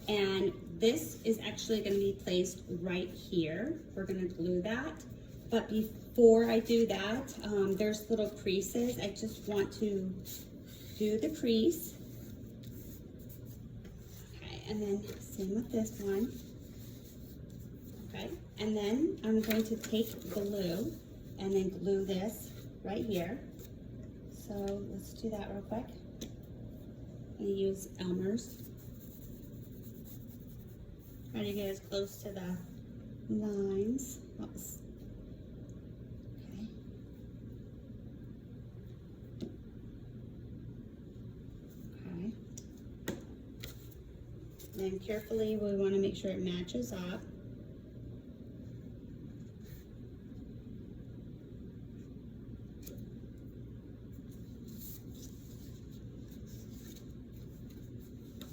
And this is actually going to be placed right here. We're going to glue that. But before I do that, there's little creases. I just want to do the crease. Okay, and then same with this one. Okay, and then I'm going to take glue and then glue this right here. So let's do that real quick. I'm going to use Elmer's. Try to get as close to the lines. Oops. Okay. Okay. Then carefully, we want to make sure it matches up.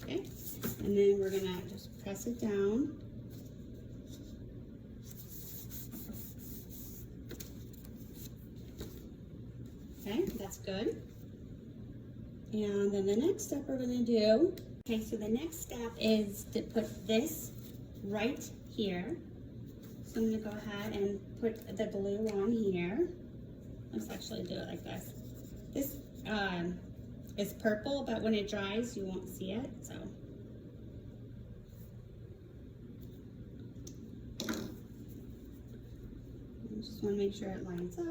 Okay. And then we're gonna just press it down. Okay, that's good. And then the next step we're gonna do, okay, so the next step is to put this right here. So I'm gonna go ahead and put the glue on here. Let's actually do it like this. This is purple, but when it dries, you won't see it, so. Just want to make sure it lines up.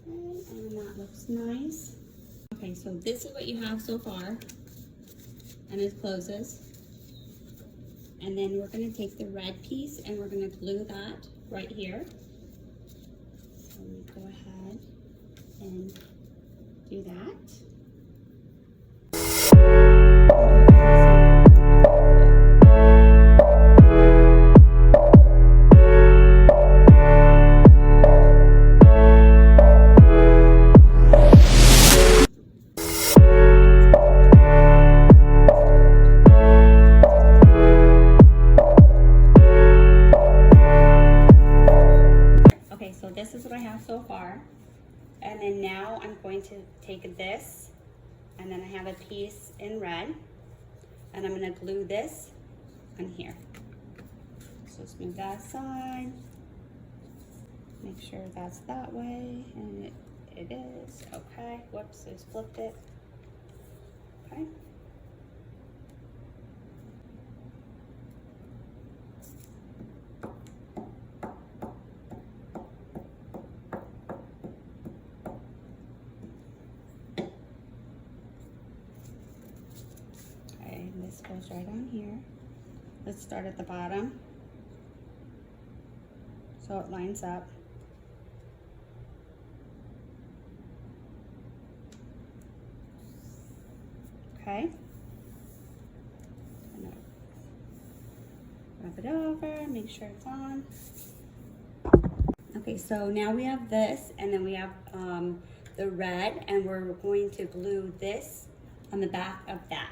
Okay, and that looks nice. Okay, so this is what you have so far. And it closes. And then we're going to take the red piece and we're going to glue that right here. So we go ahead and do that. This is what I have so far, and then now I'm going to take this, and then I have a piece in red, and I'm going to glue this on here. So let's move that aside, make sure that's that way, and it is. Okay, whoops, I just flipped it. Okay. This goes right on here. Let's start at the bottom so it lines up. Okay. Rub it over, make sure it's on. Okay, so now we have this, and then we have the red, and we're going to glue this on the back of that.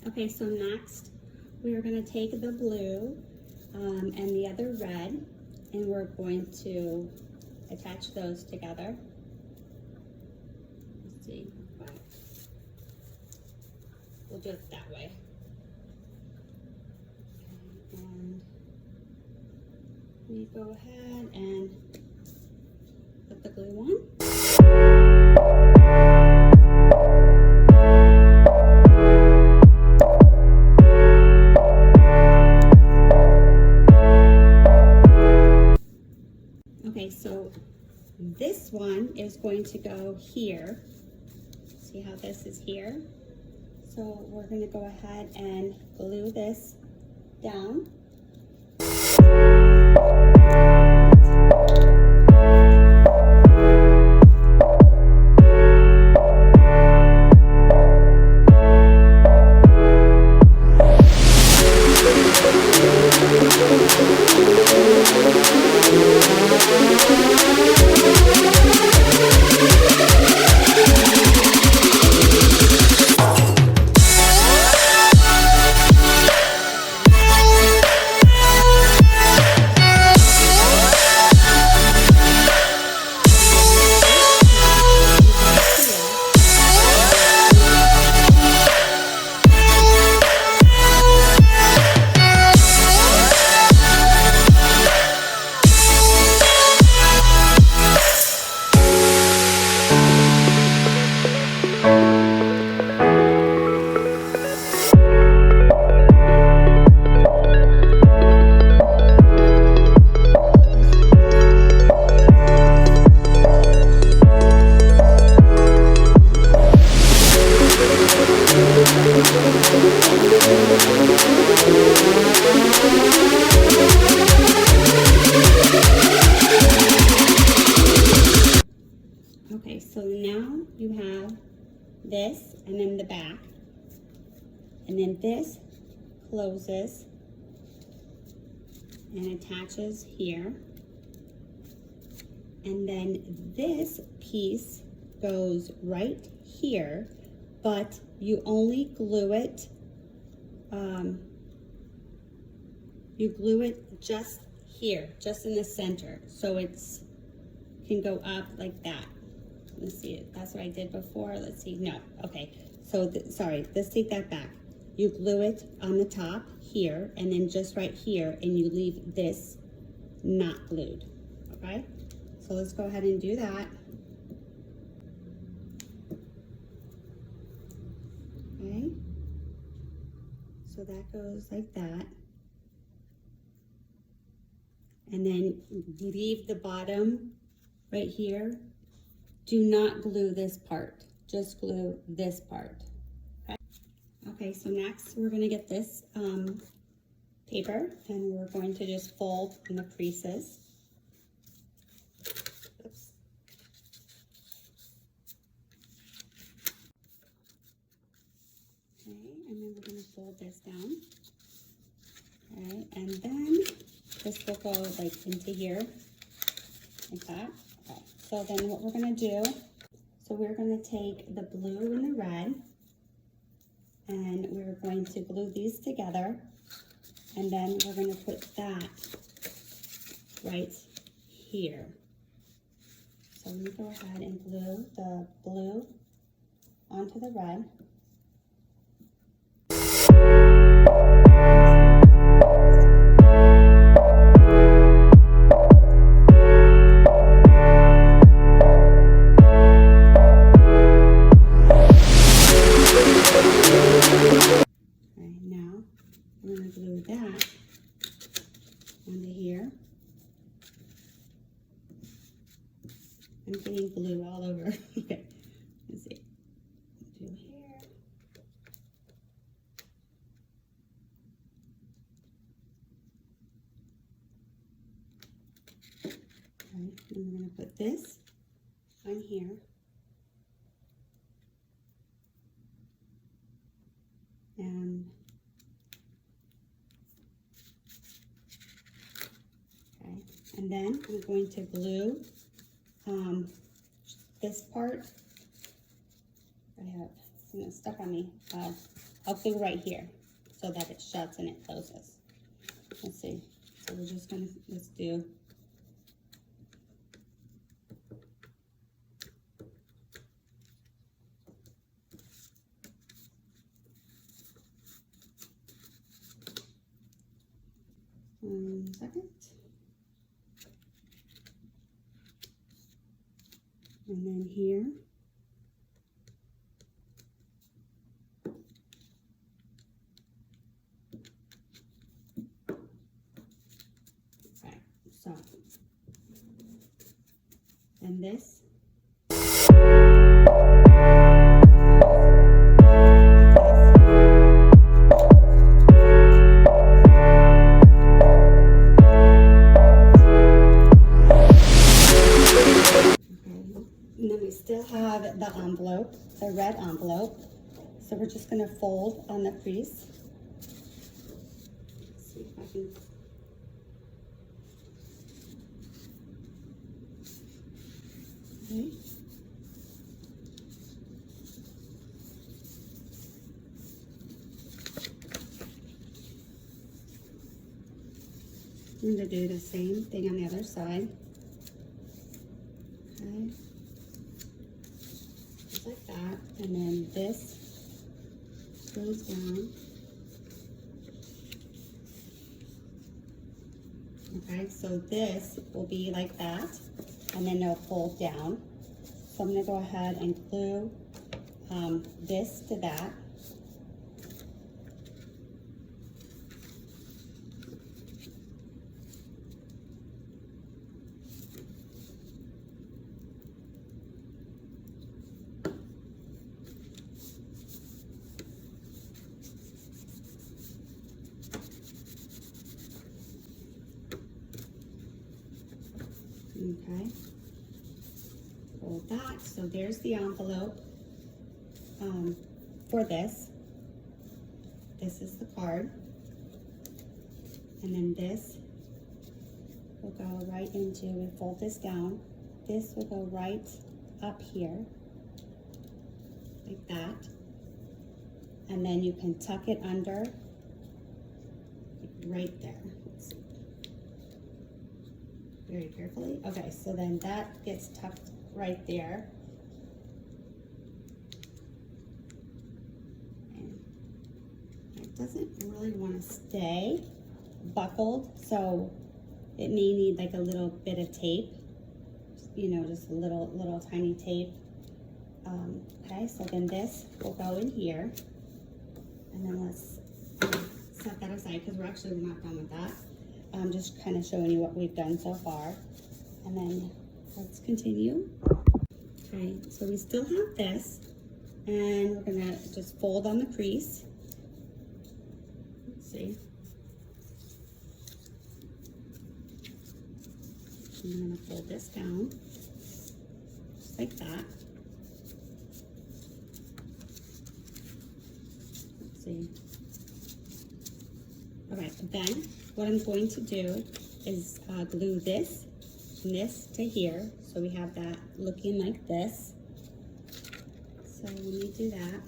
Okay, so next we are going to take the blue and the other red, and we're going to attach those together. Let's see. We'll do it that way. And we go ahead and put the glue on. Okay, so this one is going to go here. See how this is here? So we're going to go ahead and glue this down. you have this and then the back. And then this closes and attaches here. And then this piece goes right here, but you only glue it, you glue it just here, just in the center. So it's can go up like that. Let's see, that's what I did before. Let's see, no, okay. So, sorry, let's take that back. You glue it on the top here, and then just right here, and you leave this not glued, okay? So let's go ahead and do that. Okay, so that goes like that. And then leave the bottom right here. Do not glue this part, just glue this part. Okay, okay, so next we're gonna get this paper, and we're going to just fold in the creases. Oops. Okay, and then we're gonna fold this down. Okay, and then this will go like into here, like that. Okay, so then what we're gonna do, so we're gonna take the blue and the red, and we're going to glue these together, and then we're gonna put that right here. So I'm gonna go ahead and glue the blue onto the red. I'm getting glue all over. Okay, let's see. Do here. Okay, and we're going to put this on here. And okay, and then I'm going to glue this part. I have something stuck on me. I'll glue right here so that it shuts and it closes. Let's see. So we're just gonna, let's do one second. And then here. Okay, so, and this. And then we still have the envelope, the red envelope. So we're just going to fold on the crease. Let's see if I can. Okay. I'm going to do the same thing on the other side. Okay. Like that, and then this goes down. Okay, so this will be like that, and then it'll fold down. So I'm going to go ahead and glue this to that. Okay, fold that. So there's the envelope for this. This is the card. And then this will go right into, we fold this down. This will go right up here, like that. And then you can tuck it under right there. Let's see. Very carefully. Okay, so then that gets tucked right there. And it doesn't really want to stay buckled, so it may need like a little bit of tape, you know, just a little tiny tape. Okay, so then this will go in here, and then let's set that aside because we're actually not done with that. I'm just kind of showing you what we've done so far, and then let's continue. Okay, so we still have this, and we're gonna just fold on the crease. Let's see. I'm gonna fold this down, just like that. Let's see. All right, then what I'm going to do is glue this and this to here, so we have that looking like this. So when you do that,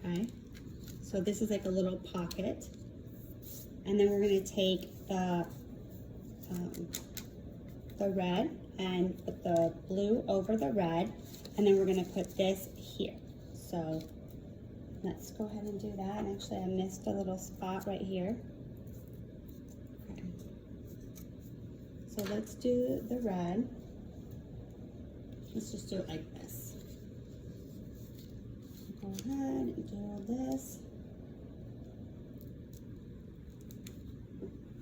okay, so this is like a little pocket, and then we're going to take the red and put the blue over the red, and then we're going to put this here. So let's go ahead and do that. And actually I missed a little spot right here. Okay. So let's do the red. Let's just do it like this. Go ahead and do all this.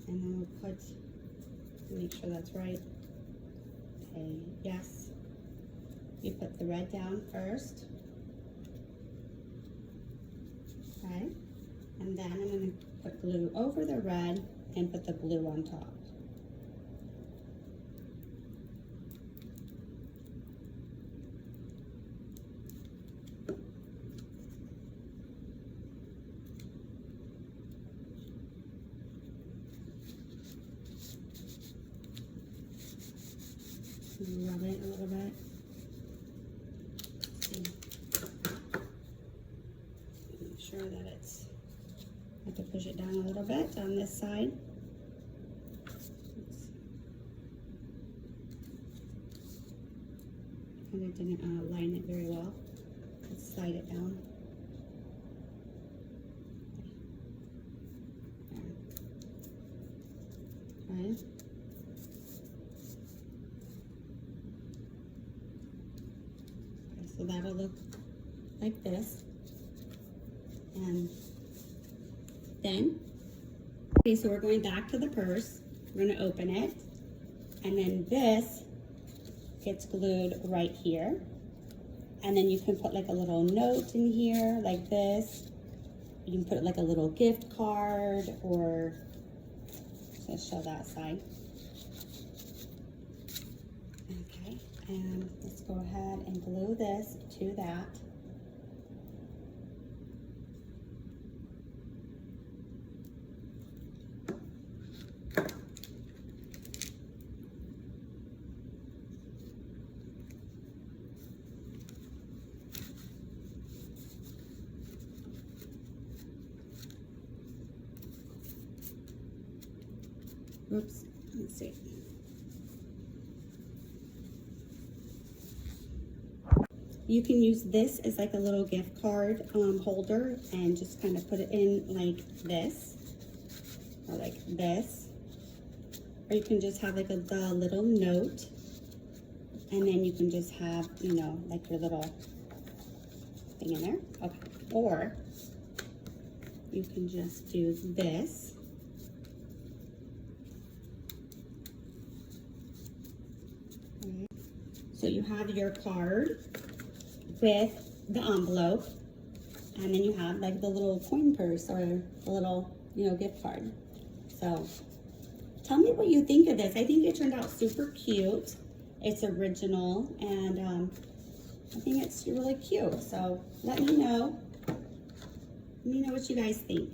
And then we'll put, make sure that's right. Okay, yes. You put the red down first. Okay. And then I'm going to put glue over the red and put the blue on top. Rub it a little bit. Make sure that it's, I have to push it down a little bit on this side. Kind of didn't line it very well. Let's slide it down. Okay. So that'll look like this. And then, okay, so we're going back to the purse. We're going to open it. And then this gets glued right here. And then you can put like a little note in here like this. You can put like a little gift card, or let's show that side. Okay, and let's go ahead and glue this to that. Oops, let's see. You can use this as like a little gift card holder and just kind of put it in like this, or like this. Or you can just have like the little note, and then you can just have, you know, like your little thing in there. Okay. Or you can just do this. So you have your card with the envelope, and then you have like the little coin purse or the little, you know, gift card. So tell me what you think of this. I think it turned out super cute. It's original, and I think it's really cute. So let me know what you guys think.